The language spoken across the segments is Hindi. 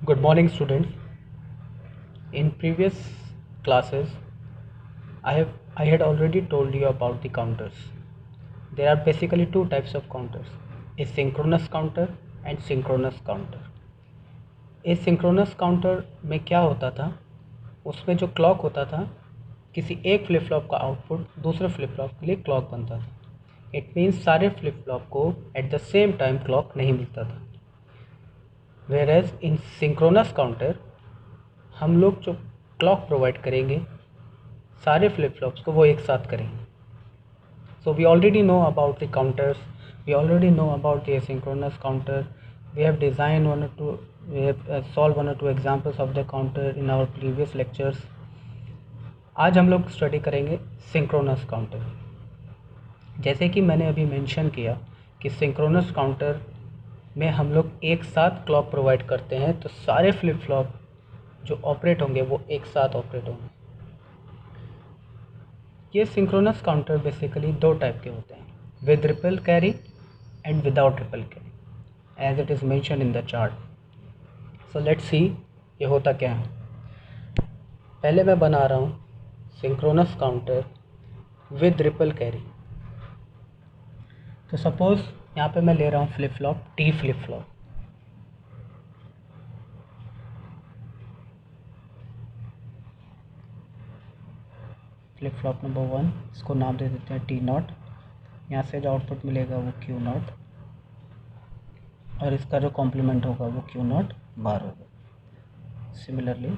Good morning, students. In previous classes, I had already told you about the counters. There are basically two types of counters: asynchronous counter and synchronous counter. Asynchronous counter में क्या होता था, उसमें जो क्लॉक होता था, किसी एक फ्लिप फ्लॉप का आउटपुट दूसरे फ्लिप फ्लॉप के लिए क्लॉक बनता था. इट मीन्स सारे फ्लिप फ्लॉप को at the same time clock नहीं मिलता था. Whereas in synchronous counter हम लोग जो क्लॉक प्रोवाइड करेंगे सारे फ्लिप फ्लॉप्स को वो एक साथ करेंगे. So we already know about the counters, we already know about the asynchronous counter. We have designed we have solved one or two examples of the counter in our previous lectures. आज हम लोग स्टडी करेंगे सिंक्रोनस काउंटर. जैसे कि मैंने अभी मेंशन किया कि सिंक्रोनस काउंटर में हम लोग एक साथ क्लॉक प्रोवाइड करते हैं, तो सारे फ्लिप फ्लॉप जो ऑपरेट होंगे वो एक साथ ऑपरेट होंगे. ये सिंक्रोनस काउंटर बेसिकली दो टाइप के होते हैं, with ripple carry and without ripple carry, as it is mention in the chart. So let's see ये होता क्या है. पहले मैं बना रहा हूँ synchronous counter with ripple carry. तो सपोज़ यहाँ पे मैं ले रहा हूँ flip flop T flip flop. Flip flop number 1, इसको नाम दे देते हैं टी नॉट. यहाँ से जो आउटपुट मिलेगा वो क्यू नॉट, और इसका जो कॉम्प्लीमेंट होगा वो क्यू नॉट बार होगा. सिमिलरली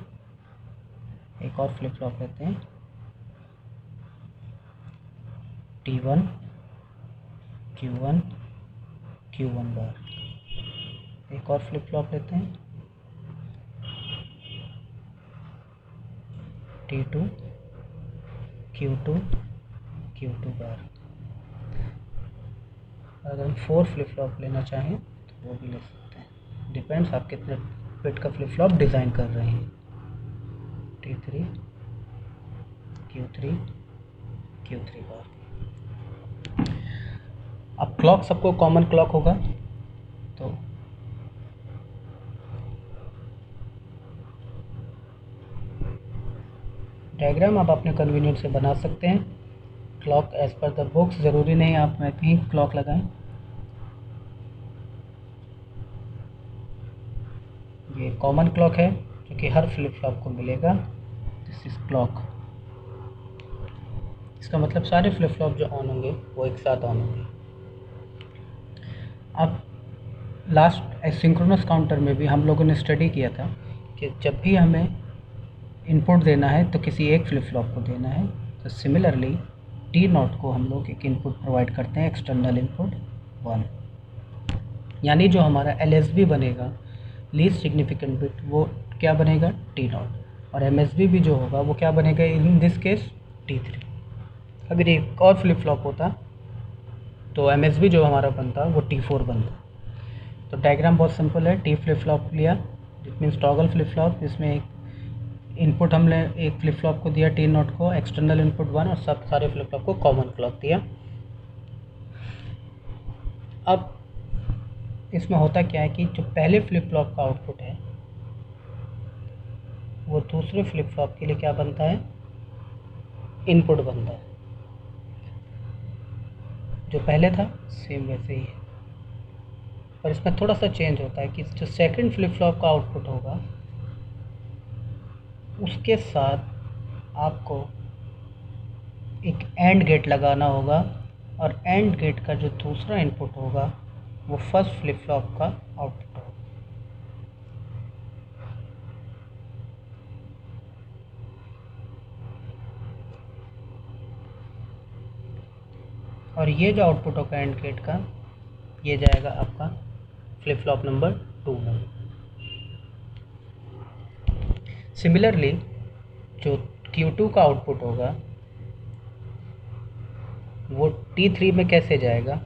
एक और फ्लिप फ्लॉप लेते हैं T1 Q1 Q1 बार. एक और फ्लिप फ्लॉप लेते हैं T2 Q2 Q2 बार. अगर हम 4 फ्लिप फ्लॉप लेना चाहें तो वो भी ले सकते हैं, डिपेंड्स आप कितने बिट का फ्लिप फ्लॉप डिज़ाइन कर रहे हैं. T3 Q3 Q3 बार. अब क्लॉक सबको कॉमन क्लॉक होगा, तो डायग्राम आप अपने कन्वीनियंट से बना सकते हैं. Clock as per the books ज़रूरी नहीं आप में कहीं क्लॉक लगाएं. ये कॉमन क्लॉक है जो कि हर फ्लिप फ्लॉप को मिलेगा. This is clock. इसका मतलब सारे फ्लिप फ्लॉप जो ऑन होंगे वो एक साथ ऑन होंगे. अब लास्ट एसिंक्रोनस काउंटर में भी हम लोगों ने स्टडी किया था कि जब भी हमें इनपुट देना है तो किसी एक फ्लिप फ्लॉप को देना है. तो सिमिलरली टी नॉट को हम लोग एक इनपुट प्रोवाइड करते हैं, एक्सटर्नल इनपुट 1. यानी जो हमारा एल बनेगा, लीस्ट सिग्निफिकेंट बिट, वो क्या बनेगा टी नॉट, और एम भी जो होगा वो क्या बनेगा इन दिस केस T3. अगर एक और फ्लिप फ्लॉप होता तो एम जो हमारा बनता वो T4 बनता. तो डायग्राम बहुत सिंपल है. टी फ्लिप फ्लॉप लिया, it means toggle flip flop. इसमें एक इनपुट हमने एक फ्लिप फ्लॉप को दिया टी नॉट को, एक्सटर्नल इनपुट 1, और सब सारे फ्लिप फ्लॉप को कॉमन क्लॉक दिया. अब इसमें होता क्या है कि जो पहले फ्लिप फ्लॉप का आउटपुट है वो दूसरे फ्लिप फ्लॉप के लिए क्या बनता है, इनपुट बनता है. जो पहले था सेम वैसे ही है, पर इसमें थोड़ा सा चेंज होता है कि जो सेकंड फ्लिप फ्लॉप का आउटपुट होगा उसके साथ आपको एक एंड गेट लगाना होगा, और एंड गेट का जो दूसरा इनपुट होगा वो फर्स्ट फ्लिप फ्लॉप का आउटपुट होगा. और ये जो आउटपुट होगा एंड गेट का, ये जाएगा आपका फ्लिप फ्लॉप नंबर 2 में. सिमिलरली जो Q2 का आउटपुट होगा वो T3 में कैसे जाएगा,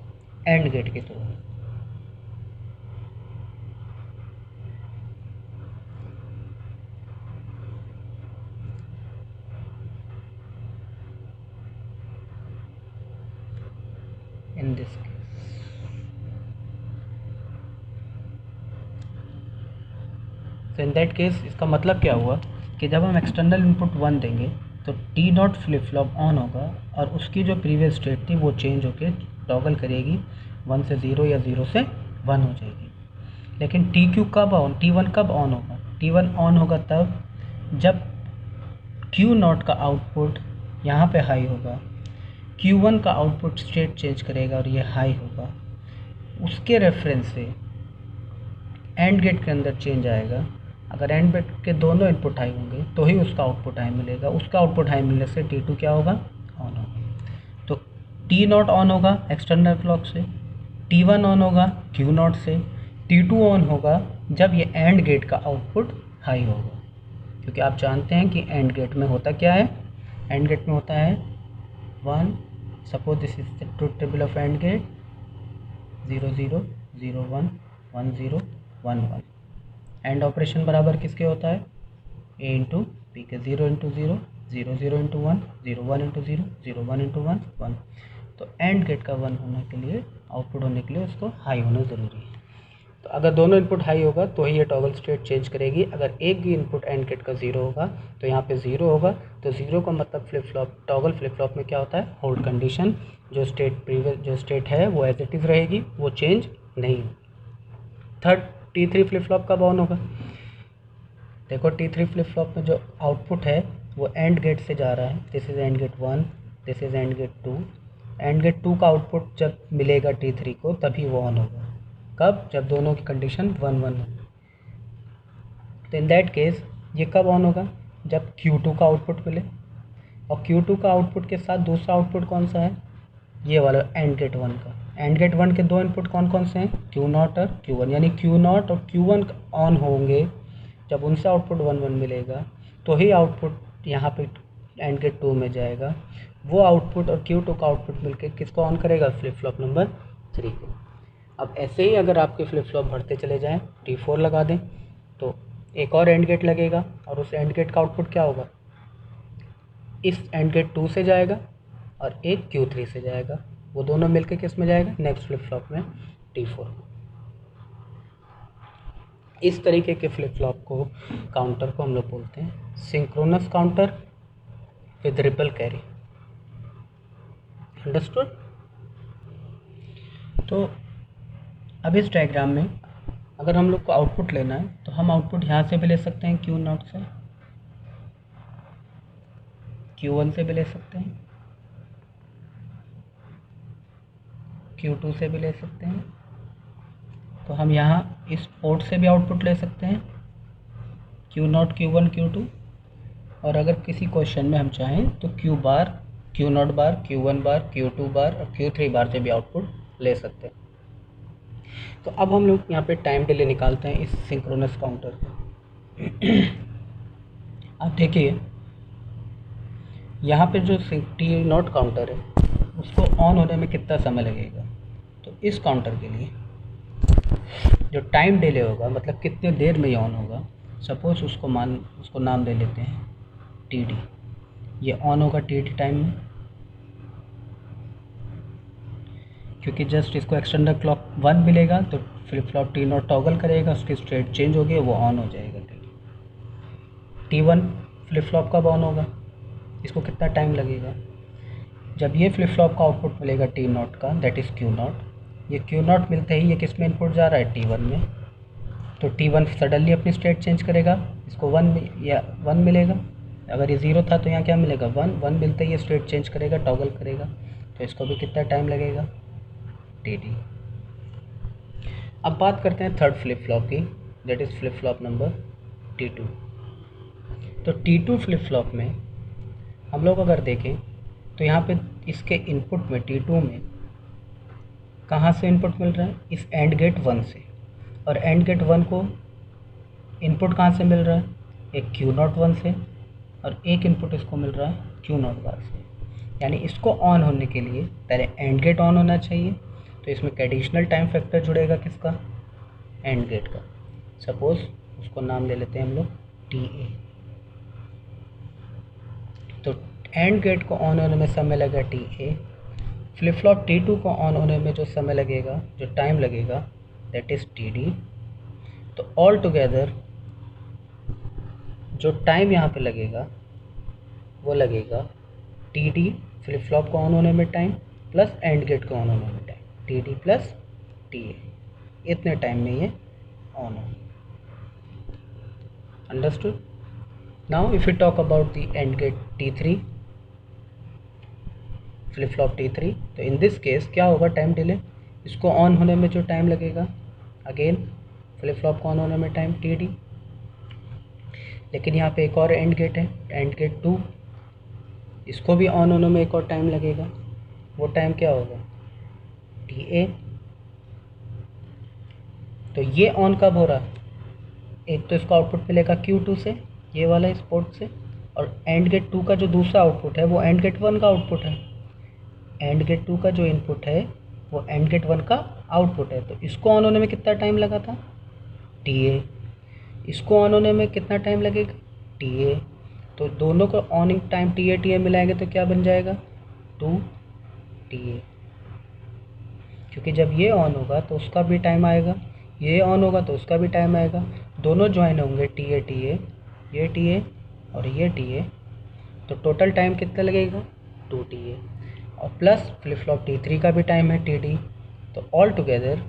एंड गेट के थ्रू. इन दिस केस तो इन दैट केस इसका मतलब क्या हुआ कि जब हम एक्सटर्नल इनपुट 1 देंगे तो T not flip flop on होगा और उसकी जो प्रीवियस स्टेट थी वो चेंज होकर टॉगल करेगी 1 से 0 या 0 से 1 हो जाएगी। लेकिन टी क्यू कब ऑन, T1 कब ऑन होगा? T1 ऑन होगा तब जब Q नॉट का आउटपुट यहाँ पे हाई होगा, Q1 का आउटपुट स्टेट चेंज करेगा और ये हाई होगा, उसके रेफरेंस से एंड गेट के अंदर चेंज आएगा। अगर एंड गेट के दोनों इनपुट हाई होंगे तो ही उसका आउटपुट हाई मिलेगा, उसका आउटपुट हाई मिलने से T2 क्या होगा? ऑन होगा। तो T नॉट ऑन होगा एक्सटर्नल क्लॉक से, T1 ऑन होगा Q नॉट से, T2 ऑन होगा जब ये एंड गेट का आउटपुट हाई होगा। क्योंकि आप जानते हैं कि एंड गेट में होता क्या है, एंड गेट में होता है 1, suppose this is the truth table of and gate 0 0 0 1 1 0 1 1। And operation बराबर किसके होता है? A इंटू बी के, 0 इंटू 0 0 0 इंटू 1 0 1 इंटू 0 0 1 इंटू 1 1। तो एंड गेट का 1 होने के लिए, आउटपुट होने के लिए उसको हाई होना ज़रूरी है। तो अगर दोनों इनपुट हाई होगा तो ही ये टॉगल स्टेट चेंज करेगी। अगर एक भी इनपुट एंड गेट का 0 होगा तो यहाँ पे 0 होगा, तो 0 का मतलब flip flop, toggle flip flop में क्या होता है? Hold condition. जो स्टेट है वो एज इट इज़ रहेगी, वो चेंज नहीं। थर्ड, T3 फ्लिप फ्लॉप कब ऑन होगा? देखो T3 फ्लिप फ्लॉप में जो आउटपुट है वो एंड गेट से जा रहा है, this is and gate 1, this is and gate 2। And gate 2 का आउटपुट जब मिलेगा T3 को तभी वो ऑन होगा। कब? जब दोनों की कंडीशन 1 1 हो। तो इन दैट केस ये कब ऑन होगा? जब Q2 का आउटपुट मिले, और Q2 का आउटपुट के साथ दूसरा आउटपुट कौन सा है? ये वाला एंड गेट 1 का। एंड गेट 1 के दो इनपुट कौन कौन से हैं? Q नॉट और Q1, यानी Q नॉट और Q1 ऑन होंगे। जब उनसे आउटपुट 1 1 मिलेगा तो ही आउटपुट यहाँ पे एंड गेट 2 में जाएगा। वो आउटपुट और Q2 का आउटपुट मिलके किसको ऑन करेगा? फ्लिप फ्लॉप नंबर 3 को। अब ऐसे ही अगर आपके फ्लिप फ्लॉप बढ़ते चले जाएं, T4 लगा दें तो एक और एंड गेट लगेगा और उस एंड गेट का आउटपुट क्या होगा? इस एंड गेट 2 से जाएगा और एक Q3 से जाएगा, वो दोनों मिलके किस में जाएगा? नेक्स्ट फ्लिप फ्लॉप में, T4 में। इस तरीके के फ्लिप फ्लॉप को, काउंटर को हम लोग बोलते हैं synchronous counter with ripple carry. Understood? तो अब इस डायग्राम में अगर हम लोग को आउटपुट लेना है तो हम आउटपुट यहाँ से भी ले सकते हैं, Q नॉट से, Q1 से भी ले सकते हैं, Q2 से भी ले सकते हैं। तो हम यहाँ इस पोर्ट से भी आउटपुट ले सकते हैं, Q नॉट Q1 Q2। और अगर किसी क्वेश्चन में हम चाहें तो Q bar, Q not bar, Q1 bar, Q2 bar और Q3 बार से भी आउटपुट ले सकते हैं। तो अब हम लोग यहाँ पे टाइम डिले निकालते हैं इस सिंक्रोनस काउंटर का। अब देखिए यहाँ पे जो टी नॉट काउंटर है उसको ऑन होने में कितना समय लगेगा। तो इस काउंटर के लिए जो टाइम डिले होगा, मतलब कितने देर में ये ऑन होगा, सपोज उसको नाम दे लेते हैं TD। ये ऑन होगा TD टाइम में, क्योंकि जस्ट इसको एक्सटर्नल क्लॉक 1 मिलेगा तो flip flop T not toggle करेगा, उसकी स्टेट चेंज होगी, वो ऑन हो जाएगा T1 फ्लिप फ्लॉप कब ऑन होगा? इसको कितना टाइम लगेगा? जब ये फ्लिप फ्लॉप का आउटपुट मिलेगा T नॉट का, दैट इज़ Q नॉट। ये Q नॉट मिलते ही ये किस में इनपुट जा रहा है? T1 में। तो T1 सडनली अपनी स्टेट चेंज करेगा, इसको 1 मिलेगा। अगर ये 0 था तो यहाँ क्या मिलेगा? 1 मिलते ही ये स्टेट चेंज करेगा, टॉगल करेगा। तो इसको भी कितना टाइम लगेगा? TD। अब बात करते हैं थर्ड फ्लिप फ्लॉप की, that is flip flop number T2। तो T2 फ्लिप फ्लॉप में हम लोग अगर देखें तो यहाँ पे इसके इनपुट में T2 में कहाँ से इनपुट मिल रहा है? इस एंड गेट 1 से। और एंड गेट 1 को इनपुट कहाँ से मिल रहा है? एक Q नॉट 1 से, और एक इनपुट इसको मिल रहा है Q नॉट बार से। यानी इसको ऑन होने के लिए पहले एंड गेट ऑन होना चाहिए। तो इसमें एडिशनल टाइम फैक्टर जुड़ेगा किसका? एंड गेट का। सपोज उसको नाम ले लेते हैं हम लोग TA। तो एंड गेट को ऑन होने में समय लगा TA। फ्लिप फ्लॉप T2 को ऑन होने में जो समय लगेगा, जो टाइम लगेगा, दैट इज़ TD। तो ऑल टुगेदर जो टाइम यहाँ पे लगेगा वो लगेगा टी डी फ्लिप फ्लॉप को ऑन होने में टाइम प्लस एंड गेट को ऑन होने में time, T D plus T A, इतने टाइम में ये ऑन हो। Understood? Now if you talk about the and gate T3 flip flop T3, तो इन दिस केस क्या होगा टाइम डिले, इसको ऑन होने में जो टाइम लगेगा, अगेन फ्लिप फ्लॉप को ऑन होने में टाइम टी डी, लेकिन यहाँ पे एक और एंड गेट है, एंड गेट 2, इसको भी ऑन होने में एक और टाइम लगेगा, वो टाइम क्या होगा टी ए। तो ये ऑन कब हो रहा है, एक तो इसको आउटपुट मिलेगा Q2 से, ये वाला इस पोर्ट से, और एंड गेट 2 का जो दूसरा आउटपुट है वो एंड गेट 1 का आउटपुट है। एंड गेट 2 का जो इनपुट है वो एंड गेट 1 का आउटपुट है। तो इसको ऑन होने में कितना टाइम लगा था टी ए, इसको ऑन होने में कितना टाइम लगेगा टी ए। तो दोनों को ऑनिंग टाइम टी ए मिलाएंगे तो क्या बन जाएगा 2 टी ए, क्योंकि जब ये ऑन होगा तो उसका भी टाइम आएगा, ये ऑन होगा तो उसका भी टाइम आएगा, दोनों ज्वाइन होंगे टी ए ये टी ए और ये टी ए, तो टोटल टाइम कितना लगेगा 2 टी ए, और प्लस फ्लिप फ्लॉप T3 का भी टाइम है टी डी। तो ऑल टुगेदर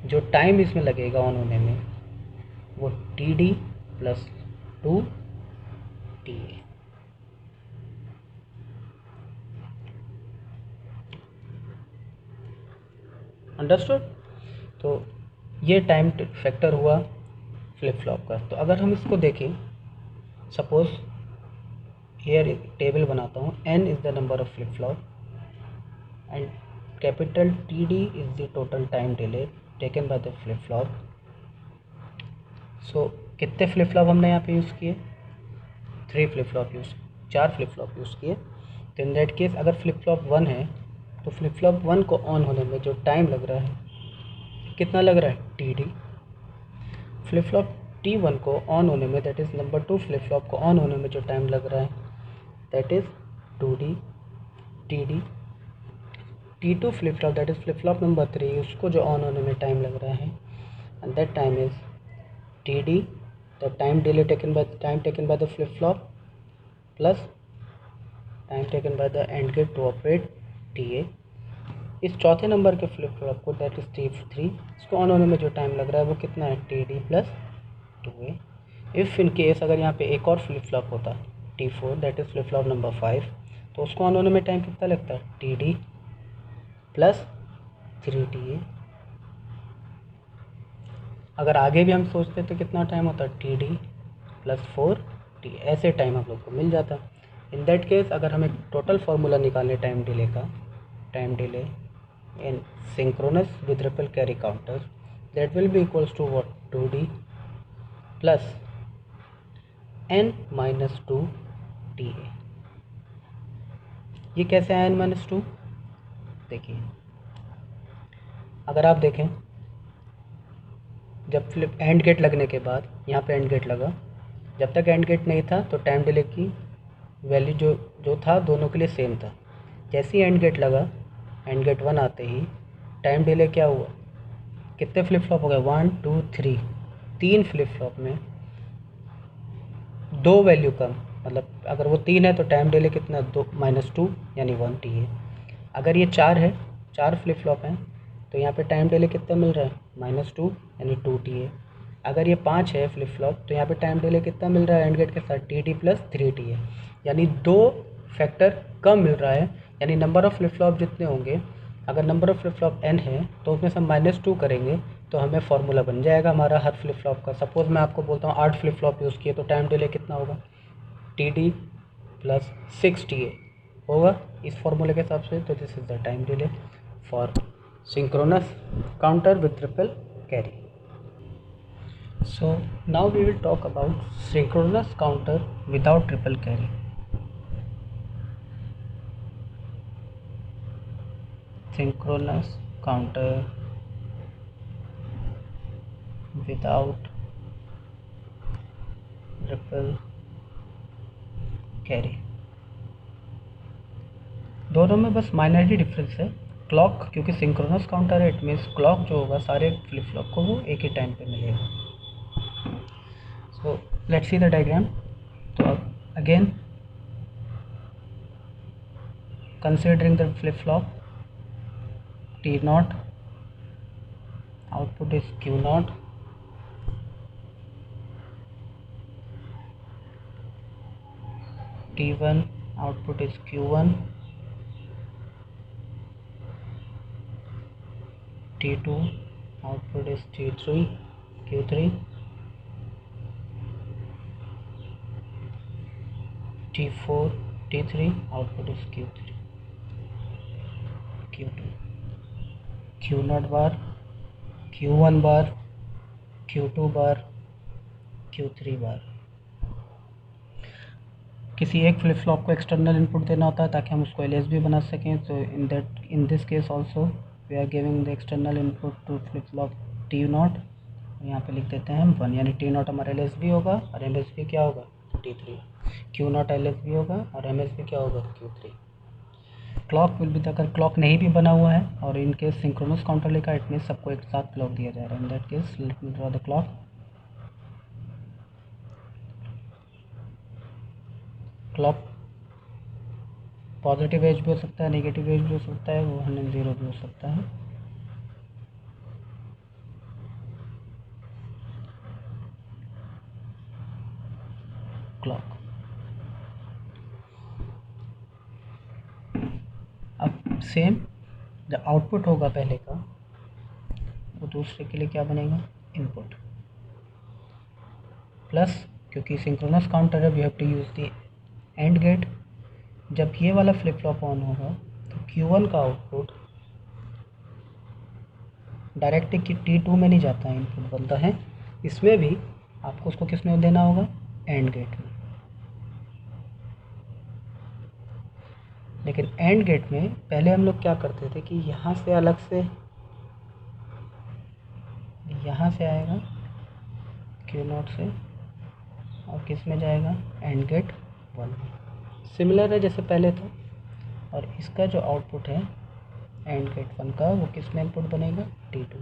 जो टाइम इसमें लगेगा ऑन होने में वो T D plus 2 T A. Understood? तो ये टाइम फैक्टर हुआ फ्लिप फ्लॉप का। तो अगर हम इसको देखें, सपोज हियर टेबल बनाता हूँ, n is the number of flip flop and capital T D is the total time delay taken by the flip flop. So कितने फ्लिप फ्लॉप हमने यहाँ पे यूज़ किए, 4 फ्लिप फ्लॉप यूज़ किए। तो इन दैट केस अगर फ्लिप फ्लॉप 1 है तो फ्लिप फ्लॉप 1 को ऑन होने में जो टाइम लग रहा है कितना लग रहा है T D. Flip flop T1 को ऑन होने में, that is number 2 flip flop को ऑन होने में जो टाइम लग रहा है that is 2D T D. T2 flip flop, that is flip flop number 3, उसको जो ऑन होने में टाइम लग रहा है and that time is T D, the time delay taken by the flip flop plus time taken by the and gate to operate T A. इस चौथे नंबर के फ्लिप फ्लॉप को, दैट इज़ T3, इसको ऑन होने में जो टाइम लग रहा है वो कितना है T D plus 2a। If in case अगर यहाँ पे एक और फ्लिप फ्लॉप होता T4, that is flip flop number 5, तो उसको ऑन होने में टाइम कितना लगता है टी डी प्लस 3TA। अगर आगे भी हम सोचते तो कितना टाइम होता टी डी प्लस 4T, ऐसे टाइम हम लोग को मिल जाता। इन दैट केस अगर हमें टोटल फार्मूला निकालें टाइम डिले का, time delay in synchronous with ripple carry counters, that will be equals to what 2D plus n minus 2TA। ये कैसे आया n माइनस 2? देखिए, अगर आप देखें जब फ्लिप एंड गेट लगने के बाद, यहाँ पे एंड गेट लगा, जब तक एंड गेट नहीं था तो टाइम डिले की वैल्यू जो था दोनों के लिए सेम था। जैसे ही एंड गेट लगा, एंड गेट 1 आते ही टाइम डिले क्या हुआ, कितने फ्लिप फ्लॉप हो गए 1 2 3, 3 फ्लिप फ्लॉप में 2 वैल्यू कम, मतलब अगर वो 3 है तो टाइम डिले कितना 2 माइनस 2 यानी 1TA। अगर ये 4 है, 4 फ्लिप फ्लॉप हैं तो यहाँ पे टाइम डिले कितना मिल रहा है माइनस 2 यानी 2TA। अगर ये 5 है फ्लिप फ्लॉप तो यहाँ पे टाइम डिले कितना मिल रहा है एंड गेट के साथ टी डी प्लस 3TA, यानी 2 फैक्टर कम मिल रहा है। यानी नंबर ऑफ़ फ्लिप फ्लॉप जितने होंगे, अगर number of flip flop n है तो उसमें से माइनस 2 करेंगे तो हमें फार्मूला बन जाएगा हमारा हर फ्लिप फ्लॉप का। सपोज़ मैं आपको बोलता हूँ 8 फ्लिप फ्लॉप यूज़ किए तो टाइम डिले कितना होगा टी डी प्लस 6TA होगा इस फार्मूले के हिसाब से। तो this is the time delay for synchronous counter with triple carry. So now we will talk about synchronous counter without triple carry. Synchronous counter without triple carry, दोनों में बस माइनरली डिफरेंस है। क्लॉक, क्योंकि सिंक्रोनस काउंटर है, इट मीन्स क्लॉक जो होगा सारे फ्लिप फ्लॉप को वो एक ही टाइम पे मिलेगा। So let's see the diagram. So again, considering the flip-flop T naught, output is Q naught, T1 output is Q1, T2 output is Q3, T4, T3 output is Q2, Q naught bar, Q1 bar, Q2 bar, Q3 बार. किसी एक फ्लिप फ्लॉप को एक्सटर्नल इनपुट देना होता है ताकि हम उसको LSB बना सकें. तो in this case also we are giving the external input to flip flop T not. यहाँ पे लिख देते हैं हम 1, यानी T नॉट हमारा LSB होगा और MSB क्या होगा T3. Q नॉट LSB होगा और MSB क्या होगा Q3. क्लॉक विल भी, अगर क्लॉक नहीं भी बना हुआ है और इन केस सिंक्रोनस काउंटर लिखा है, इट मीन सबको एक साथ क्लॉक दिया जा रहा है. In that case let me draw the clock. Clock positive edge भी हो सकता है, नेगेटिव एज भी हो सकता है, 1 और 0 भी हो सकता है. क्लॉक अब सेम जो आउटपुट होगा पहले का, वो दूसरे के लिए क्या बनेगा इनपुट, प्लस क्योंकि सिंक्रोनस काउंटर है we have to use the and gate. जब ये वाला फ्लिप फ्लॉप ऑन होगा तो Q1 का आउटपुट डायरेक्ट T2 में नहीं जाता है, इनपुट बनता है इसमें भी. आपको उसको किस में देना होगा एंड गेट में. लेकिन एंड गेट में पहले हम लोग क्या करते थे कि यहाँ से अलग से, यहाँ से आएगा Q नॉट से और किस में जाएगा एंड गेट 1. सिमिलर है जैसे पहले था. और इसका जो आउटपुट है एंड गेट 1 का, वो किस में इनपुट बनेगा T2.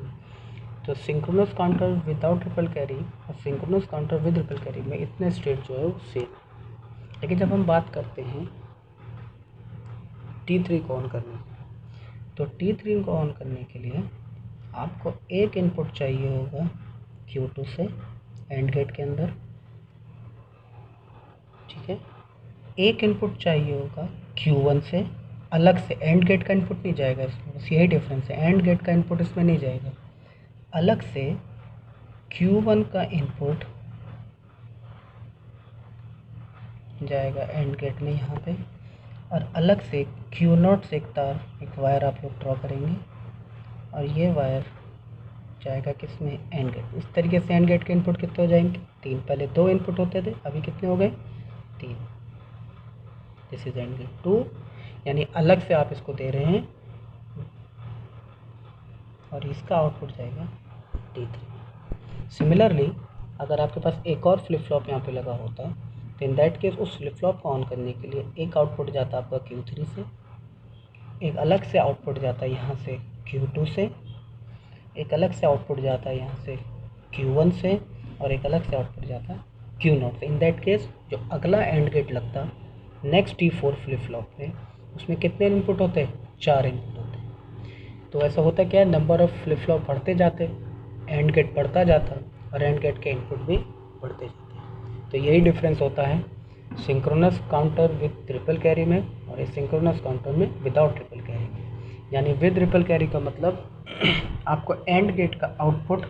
तो synchronous counter without triple carry और synchronous counter with triple carry में इतने स्टेट जो है वो सेम. लेकिन जब हम बात करते हैं T3 को ऑन करने की, तो T3 को ऑन करने के लिए आपको एक इनपुट चाहिए होगा Q2 से एंड गेट के अंदर. ठीक है, एक इनपुट चाहिए होगा Q1 से अलग से. एंड गेट का इनपुट नहीं जाएगा इसमें, बस यही डिफरेंस है. एंड गेट का इनपुट इसमें नहीं जाएगा. अलग से Q1 का इनपुट जाएगा एंड गेट में यहाँ पे, और अलग से Q नॉट से एक तार, एक वायर आप लोग ड्रॉ करेंगे और ये वायर जाएगा किस में एंड गेट. इस तरीके से एंड गेट के इनपुट कितने हो जाएंगे 3. पहले 2 इनपुट होते थे, अभी कितने हो गए 3. दिस इज एंड गेट 2, यानी अलग से आप इसको दे रहे हैं और इसका आउटपुट जाएगा T3. सिमिलरली अगर आपके पास एक और फ्लिप फ्लॉप यहाँ पे लगा होता तो इन दैट केस उस फ्लिप फ्लॉप को ऑन करने के लिए एक आउटपुट जाता आपका Q3 से, एक अलग से आउटपुट जाता है यहाँ से Q2 से, एक अलग से आउटपुट जाता है यहाँ से Q1 से, और एक अलग से आउटपुट जाता है Q नॉट से. इन दैट केस जो अगला एंड गेट लगता नेक्स्ट T4 फ्लिप फ्लॉप में, उसमें कितने इनपुट होते हैं 4 इनपुट होते हैं. तो ऐसा होता क्या है, नंबर ऑफ फ्लिप फ्लॉप बढ़ते जाते, एंड गेट बढ़ता जाता और एंड गेट के इनपुट भी बढ़ते जाते. तो यही डिफरेंस होता है synchronous counter with triple carry में और सिंक्रोनस काउंटर में विदाउट ट्रिपल कैरी में. यानी विद ट्रिपल कैरी का मतलब आपको एंड गेट का आउटपुट,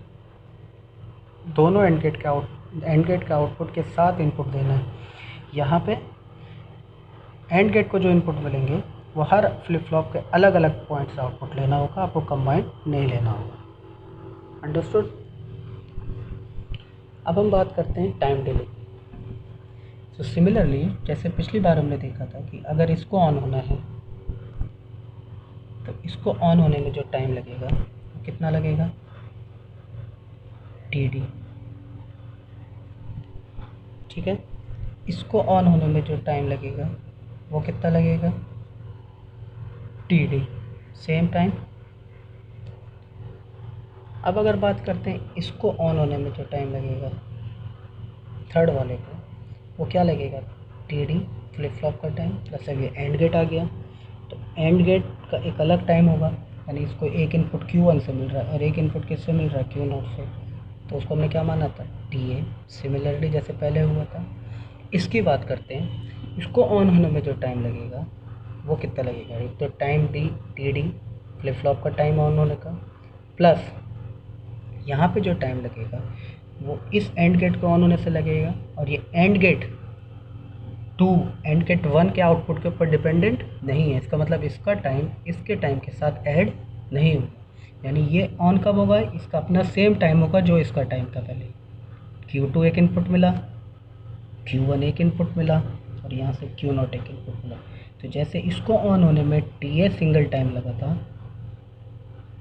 दोनों एंड गेट का आउटपुट के साथ इनपुट देना है. यहाँ पे एंड गेट को जो इनपुट मिलेंगे वो हर फ्लिप फ्लॉप के अलग अलग पॉइंट से आउटपुट लेना होगा, आपको कंबाइंड नहीं लेना होगा. अंडरस्टूड. अब हम बात करते हैं टाइम डिले. तो सिमिलरली जैसे पिछली बार हमने देखा था कि अगर इसको ऑन होना है तो इसको ऑन होने में जो टाइम लगेगा वो कितना लगेगा TD. ठीक है, इसको ऑन होने में जो टाइम लगेगा वो कितना लगेगा TD, सेम टाइम. अब अगर बात करते हैं इसको ऑन होने में जो टाइम लगेगा थर्ड वाले को वो क्या लगेगा, टी डी फ्लिप फ्लॉप का टाइम प्लस अब ये एंड गेट आ गया, तो एंड गेट का एक अलग टाइम होगा, यानी इसको एक इनपुट Q1 से मिल रहा है और एक इनपुट किससे मिल रहा है, Q0 से, तो उसको हमने क्या माना था, टी ए। सिमिलरली जैसे पहले हुआ था, इसकी बात करते हैं, इसको ऑन होने में जो टाइम लगेगा वो कितना लगेगा, एक तो time D T D flip flop का टाइम ऑन होने का, प्लस यहाँ पे जो टाइम लगेगा वो इस एंड गेट को ऑन होने से लगेगा, और ये एंड गेट 2 एंड गेट 1 के आउटपुट के ऊपर डिपेंडेंट नहीं है, इसका मतलब इसका टाइम इसके टाइम के साथ ऐड नहीं होगा, यानी ये ऑन कब होगा, इसका अपना सेम टाइम होगा जो इसका टाइम था पहले। Q2 एक इनपुट मिला, Q1 एक इनपुट मिला और यहाँ से Q0 एक इनपुट मिला, तो जैसे इसको ऑन होने में TA सिंगल टाइम लगा था,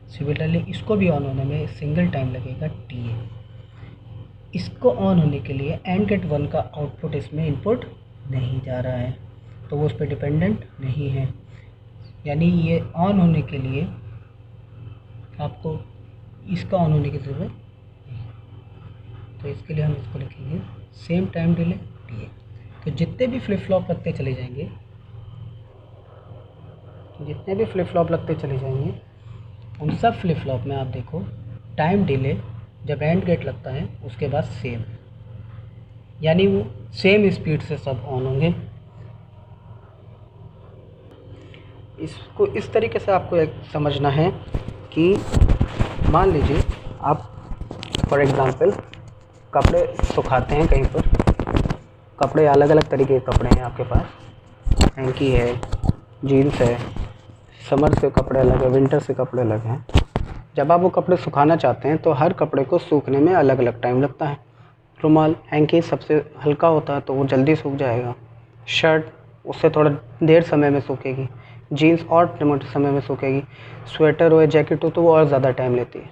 सिमिलरली इसको भी ऑन होने में सिंगल टाइम लगेगा TA। इसको ऑन होने के लिए एंड गेट 1 का आउटपुट इसमें इनपुट नहीं जा रहा है, तो वो उस पर डिपेंडेंट नहीं है, यानी ये ऑन होने के लिए आपको इसका ऑन होने की ज़रूरत नहीं, तो इसके लिए हम इसको लिखेंगे सेम टाइम डिले TA। तो जितने भी फ्लिप फ्लॉप लगते चले जाएंगे, उन सब फ्लिप फ्लॉप में आप देखो टाइम डिले जब एंड गेट लगता है उसके बाद सेम, यानी वो सेम स्पीड से सब ऑन होंगे। इसको इस तरीके से आपको एक समझना है कि मान लीजिए आप फॉर एग्ज़ाम्पल कपड़े सुखाते हैं कहीं पर, कपड़े अलग अलग तरीके के कपड़े हैं आपके पास, हैंकी है, जीन्स है, समर से कपड़े अलग है, विंटर से कपड़े अलग हैं। जब आप वो कपड़े सुखाना चाहते हैं तो हर कपड़े को सूखने में अलग अलग टाइम लगता है। रुमाल हैंकी सबसे हल्का होता है तो वो जल्दी सूख जाएगा, शर्ट उससे थोड़ा देर समय में सूखेगी, जीन्स और लिमिटेड समय में सूखेगी, स्वेटर हो या जैकेट हो तो वो और ज़्यादा टाइम लेती है।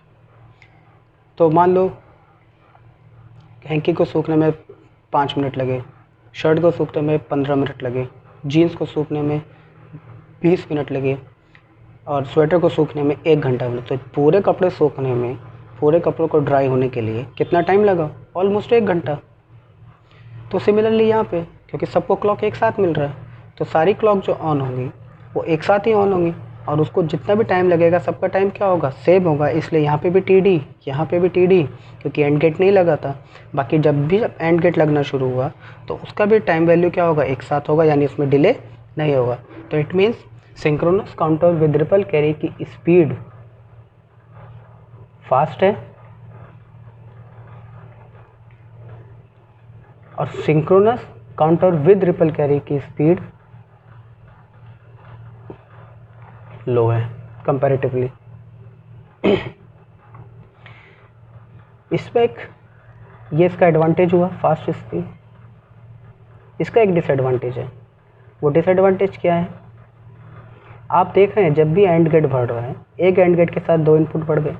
तो मान लो हैंकी को सूखने में 5 मिनट लगे, शर्ट को सूखने में 15 मिनट लगे, जीन्स को सूखने में 20 मिनट लगे और स्वेटर को सूखने में 1 घंटा लगे। तो पूरे कपड़े सूखने में, पूरे कपड़ों को ड्राई होने के लिए कितना टाइम लगा, ऑलमोस्ट 1 घंटा। तो सिमिलरली यहाँ पे क्योंकि सबको क्लॉक एक साथ मिल रहा है तो सारी क्लॉक जो ऑन होंगी वो एक साथ ही ऑन होंगी, और उसको जितना भी टाइम लगेगा सबका टाइम क्या होगा, सेम होगा। इसलिए यहाँ पे भी TD, यहाँ पे भी TD, क्योंकि एंड गेट नहीं लगा था। बाकी जब एंड गेट लगना शुरू हुआ तो उसका भी टाइम वैल्यू क्या होगा, एक साथ होगा, यानी उसमें डिले नहीं होगा। तो it means synchronous counter with ripple carry की स्पीड फास्ट है और synchronous counter with ripple carry की स्पीड लो है कंपैरेटिवली। इसमें एक ये इसका एडवांटेज हुआ फास्ट स्पीड, इसका एक डिसएडवांटेज है। वो डिसएडवांटेज क्या है, आप देख रहे हैं जब भी एंड गेट बढ़ रहा है, एक एंड गेट के साथ 2 इनपुट बढ़ गए,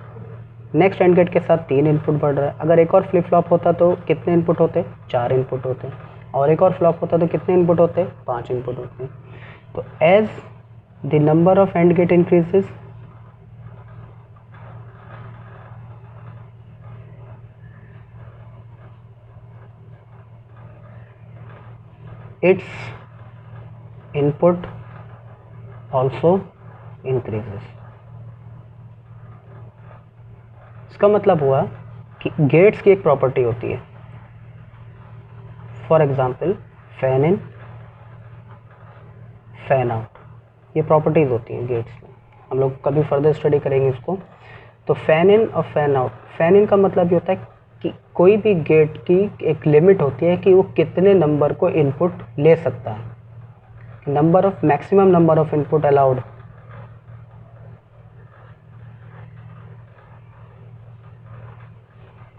नेक्स्ट एंड गेट के साथ 3 इनपुट बढ़ रहा है। अगर एक और फ्लिप फ्लॉप होता तो कितने इनपुट होते, 4 इनपुट होते, और एक और फ्लॉप होता तो कितने इनपुट होते, 5 इनपुट होते। तो as the number of and gate increases, its input also increases। इसका मतलब हुआ कि गेट्स की एक प्रॉपर्टी होती है, for example fan in fan out, ये प्रॉपर्टीज होती हैं गेट्स में। हम लोग कभी फर्दर स्टडी करेंगे इसको। तो फैन इन और फैन आउट, फैन इन का मतलब ये होता है कि कोई भी गेट की एक लिमिट होती है कि वो कितने नंबर को इनपुट ले सकता है, number of maximum number of input allowed.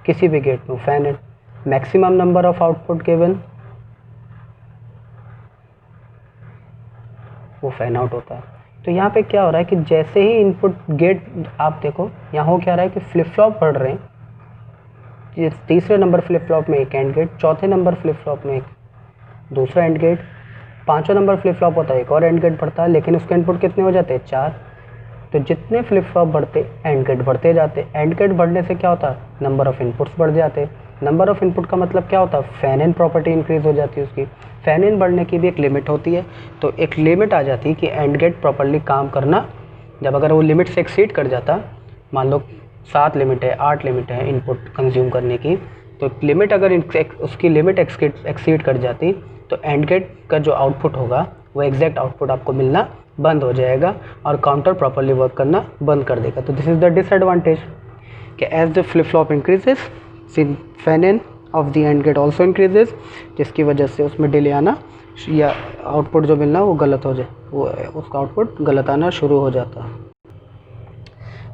किसी भी गेट में fan in, maximum number of output given, वो फैन आउट होता है। तो यहाँ पे क्या हो रहा है कि जैसे ही इनपुट गेट, आप देखो यहाँ हो क्या रहा है कि फ्लिप फ्लॉप बढ़ रहे हैं, तीसरे नंबर फ्लिप फ्लॉप में एक एंड गेट, चौथे नंबर फ्लिप फ्लॉप में एक दूसरा एंड गेट, पांचवा नंबर फ्लिप फ्लॉप होता है एक और एंड गेट बढ़ता है, लेकिन उसके इनपुट कितने हो जाते हैं, 4। तो जितने फ्लिप फ्लॉप बढ़ते एंड गेट बढ़ते जाते, एंड गेट बढ़ने से क्या होता है, नंबर ऑफ इनपुट्स बढ़ जाते, नंबर ऑफ इनपुट का मतलब क्या होता है, फैन इन प्रॉपर्टी इंक्रीज हो जाती है उसकी। फैन इन बढ़ने की भी एक लिमिट होती है, तो एक लिमिट आ जाती है कि एंड गेट प्रॉपर्ली काम करना। जब अगर वो लिमिट से एक्सीड कर जाता, मान लो 7 लिमिट है, 8 लिमिट है इनपुट कंज्यूम करने की, तो लिमिट अगर उसकी लिमिट एक्सीड कर जाती तो एंड गेट का जो आउटपुट होगा वो एग्जैक्ट आउटपुट आपको मिलना बंद हो जाएगा और काउंटर प्रॉपर्ली वर्क करना बंद कर देगा। तो दिस इज़ द डिसएडवांटेज कि as the flip flop increases fan in of the and gate also increases, जिसकी वजह से उसमें डिले आना या आउटपुट जो मिलना वो गलत हो जाए, वो उसका आउटपुट गलत आना शुरू हो जाता है।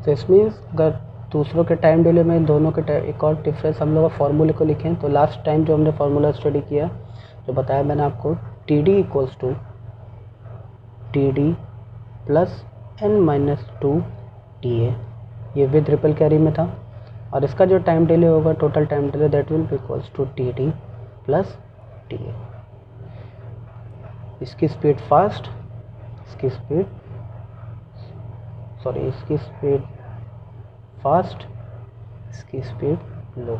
तो इसमें अगर दूसरों के टाइम डिले में दोनों के एक और डिफरेंस हम लोग फार्मूले को लिखें तो लास्ट टाइम जो हमने फार्मूला स्टडी किया, जो बताया मैंने आपको, T D equals to T D plus n-2 T A, ये विद ट्रिपल कैरी में था। और इसका जो टाइम डिले होगा, total time delay, that will be equals to T D plus T A. इसकी स्पीड फास्ट, इसकी स्पीड फास्ट, इसकी स्पीड लो।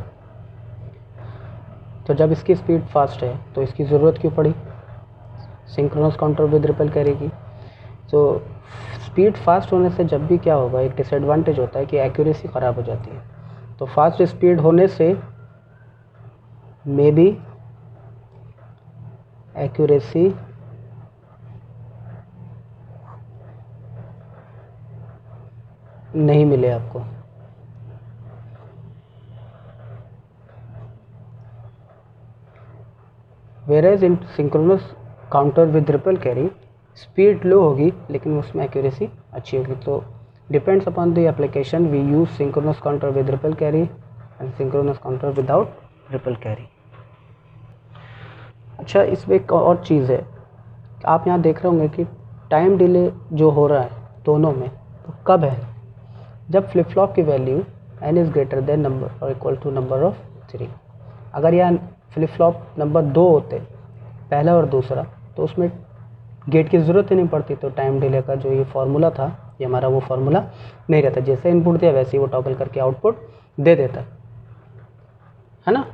तो जब इसकी स्पीड फास्ट है तो इसकी ज़रूरत क्यों पड़ी synchronous counter with ripple carry की। तो स्पीड फास्ट होने से जब भी क्या होगा, एक डिसएडवांटेज होता है कि एक्यूरेसी ख़राब हो जाती है। तो फास्ट स्पीड होने से मे बी एक्यूरेसी नहीं मिले आपको। Whereas in synchronous counter with ripple carry speed low होगी लेकिन उसमें एक्यूरेसी अच्छी होगी। तो depends upon the application we use synchronous counter with ripple carry and synchronous counter without ripple carry. अच्छा, इसमें एक और चीज़ है, आप यहाँ देख रहे होंगे कि टाइम डिले जो हो रहा है दोनों में, तो कब है, जब फ्लिप फ्लॉप की value n is greater than number और इक्वल टू नंबर ऑफ 3। अगर यहाँ फ्लिप फ्लॉप नंबर 2 होते, पहला और दूसरा, तो उसमें गेट की ज़रूरत ही नहीं पड़ती, तो टाइम डिले का जो ये फार्मूला था, ये हमारा वो फार्मूला नहीं रहता। जैसे इनपुट दिया वैसे ही वो टॉगल करके आउटपुट दे देता है ना।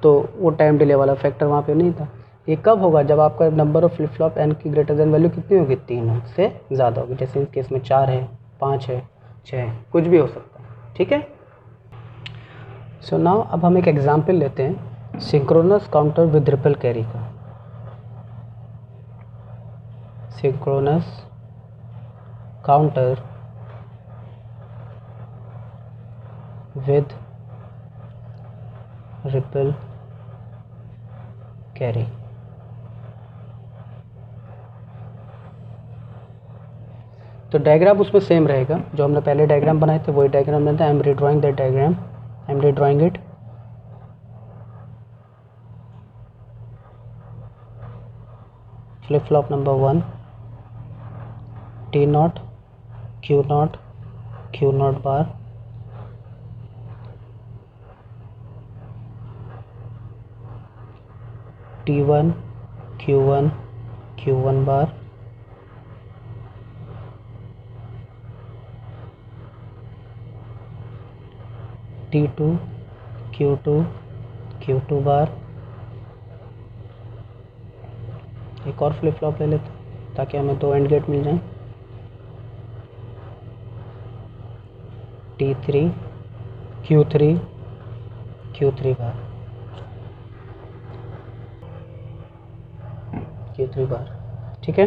तो वो टाइम डिले वाला फैक्टर वहाँ पे नहीं था। ये कब होगा, जब आपका number of flip flop n की ग्रेटर देन वैल्यू कितनी होगी, 3 से ज़्यादा होगी। जैसे इस केस में 4 है, 5 है, 6 है, कुछ भी हो सकता है। ठीक है। सो नाउ अब हम एक एग्जाम्पल लेते हैं synchronous counter with ripple carry का। Synchronous counter with ripple carry. तो डायग्राम उसमें सेम रहेगा, जो हमने पहले डायग्राम बनाए थे वही डायग्राम बनता है। I am redrawing that diagram, I am redrawing it. Flip flop number 1 T0 Q0 Q0 bar, T1 Q1 Q1 bar, T2 Q2 Q2 bar. एक और फ्लिप फ्लॉप ले लेते हैं ताकि हमें 2 एंड गेट मिल जाएं। T3 Q3 Q3 बार, Q3 बार। ठीक है।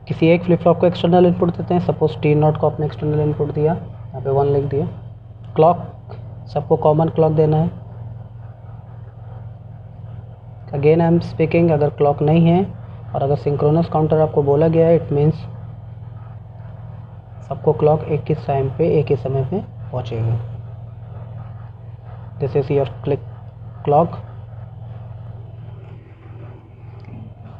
किसी एक फ्लिप फ्लॉप को एक्सटर्नल इनपुट देते हैं। सपोज T0 को आपने एक्सटर्नल इनपुट दिया, यहाँ पे 1 लिख दिया। क्लॉक सबको कॉमन क्लॉक देना है। अगेन आई एम स्पीकिंग, अगर क्लॉक नहीं है और अगर सिंक्रोनस काउंटर आपको बोला गया है, इट मीन्स सबको क्लॉक एक ही टाइम पे एक ही समय पे पहुँचेगी। This is your clock.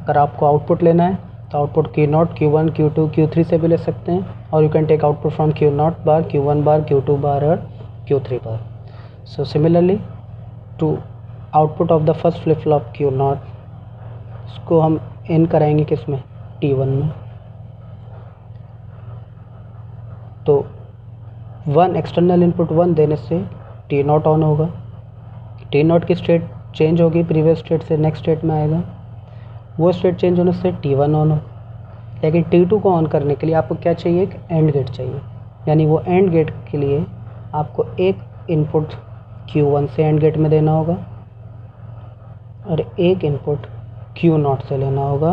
अगर आपको आउटपुट लेना है तो output Q0 Q1 Q2 Q3 से भी ले सकते हैं, और you can take output from Q0 bar, Q1 bar, Q2 bar और Q3 bar. So similarly to output of the first flip flop Q0, इसको हम इन कराएंगे किस में, T1 में। तो 1 एक्सटर्नल इनपुट 1 देने से टी नॉट ऑन होगा, टी नॉट की स्टेट चेंज होगी, प्रीवियस स्टेट से नेक्स्ट स्टेट में आएगा, वो स्टेट चेंज होने से T1 ऑन हो। लेकिन T2 को ऑन करने के लिए आपको क्या चाहिए, एक एंड गेट चाहिए, यानी वो एंड गेट के लिए आपको एक इनपुट Q1 से एंड गेट में देना होगा और एक इनपुट Q0 से लेना होगा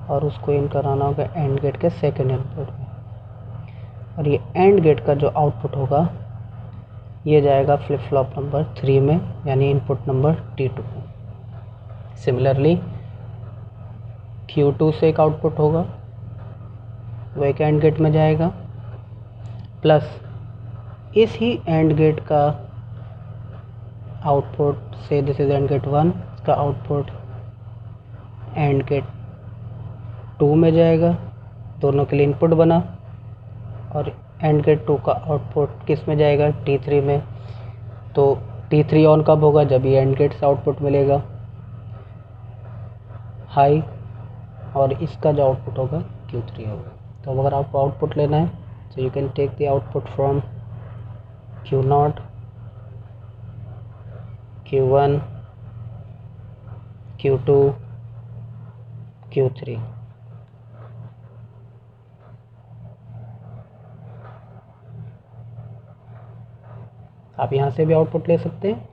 और उसको इन कराना होगा एंड गेट के सेकेंड इनपुट में, और ये एंड गेट का जो आउटपुट होगा ये जाएगा फ्लिप फ्लॉप नंबर 3 में, यानी इनपुट नंबर T2 में। सिमिलरली Q2 से एक आउटपुट होगा, वो एक एंड गेट में जाएगा, प्लस इस ही एंड गेट का आउटपुट से दिस इज एंड गेट 1 का आउटपुट एंड गेट 2 में जाएगा, दोनों के लिए इनपुट बना, और एंड गेट 2 का आउटपुट किस में जाएगा, T3 में। तो T3 ऑन कब होगा, जब ये एंड गेट से आउटपुट मिलेगा हाई, और इसका जो आउटपुट होगा Q3 होगा। तो अगर आपको आउटपुट लेना है तो you can take the output from Q0, Q1, Q2, Q3। आप यहाँ से भी आउटपुट ले सकते हैं,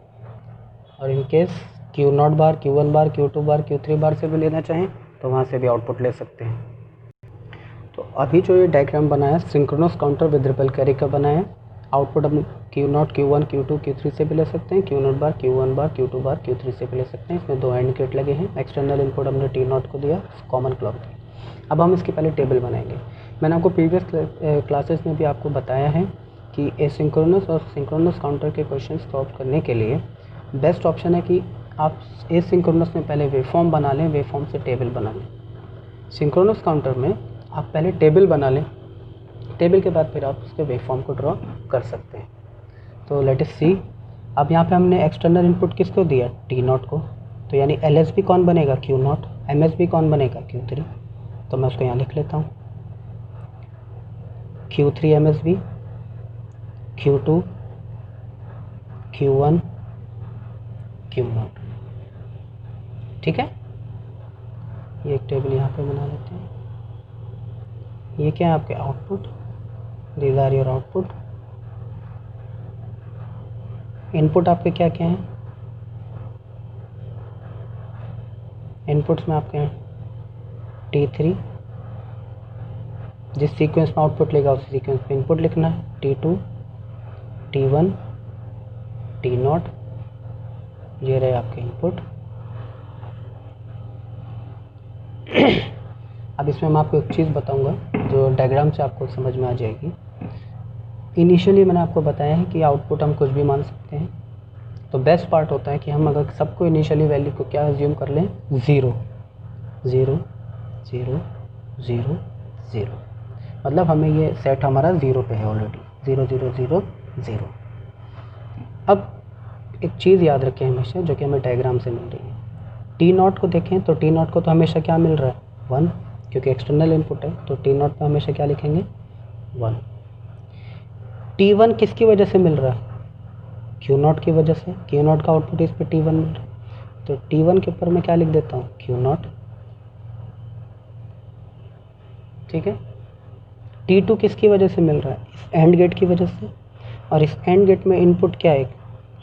और in case Q0 bar, Q1 bar, Q2 bar, Q3 बार से भी लेना चाहें तो वहाँ से भी आउटपुट ले सकते हैं। तो अभी जो ये डायग्राम बनाया synchronous counter with ripple carry का बनाया है, आउटपुट हम Q0, Q1, Q2, Q3 से भी ले सकते हैं, Q0 bar, Q1 bar, Q2 बार, Q3 से भी ले सकते हैं। इसमें 2 एंड गेट लगे हैं, एक्सटर्नल इनपुट हमने T0 को दिया, कॉमन क्लॉक दी। अब हम इसकी पहले टेबल बनाएंगे। मैंने आपको प्रीवियस क्लासेस में भी आपको बताया है कि एसिंक्रोनस और सिंक्रोनस काउंटर के क्वेश्चन सॉल्व करने के लिए बेस्ट ऑप्शन है कि आप एसिंक्रोनस में पहले वेवफॉर्म बना लें, वेवफॉर्म से टेबल बना लें। सिंक्रोनस काउंटर में आप पहले टेबल बना लें, टेबल के बाद फिर आप उसके वेवफॉर्म को ड्रॉ कर सकते हैं। तो लेट अस सी, अब यहाँ पे हमने एक्सटर्नल इनपुट किसको दिया, T0 को, तो यानी LSB कौन बनेगा, Q0, MSB कौन बनेगा, Q3। तो मैं उसको यहाँ लिख लेता हूँ, Q3 MSB, Q2 Q1 Q0। ठीक है, ये एक टेबल यहाँ पे बना लेते हैं। ये क्या है, आपके output, these are your output. Input आपके क्या क्या हैं, इनपुट्स में आपके हैं T3, जिस सीक्वेंस में आउटपुट लेगा उस सीक्वेंस में इनपुट लिखना है, T2, T1, T0, ये रहे आपके इनपुट। अब इसमें मैं आपको एक चीज़ बताऊंगा जो डायग्राम से आपको समझ में आ जाएगी। इनिशियली मैंने आपको बताया है कि आउटपुट हम कुछ भी मान सकते हैं, तो बेस्ट पार्ट होता है कि हम अगर सबको इनिशियली वैल्यू को क्या अज्यूम कर लें, 0 0 0 0 0, मतलब हमें ये सेट हमारा 0 पे है ऑलरेडी, 0 0 0 0। अब एक चीज़ याद रखें हमेशा, जो कि हमें डायग्राम से मिल रही है, T0 को देखें तो T0 को तो हमेशा क्या मिल रहा है, 1, क्योंकि एक्सटर्नल इनपुट है, तो T0 पे हमेशा क्या लिखेंगे, 1। T1 किसकी वजह से मिल रहा है, Q0 की वजह से, Q0 का आउटपुट इस पे T1 मिल रहा है, तो T1 के ऊपर मैं क्या लिख देता हूँ, Q0। ठीक है, T2 किसकी वजह से मिल रहा है, इस एंड गेट की वजह से, और इस एंड गेट में इनपुट क्या है,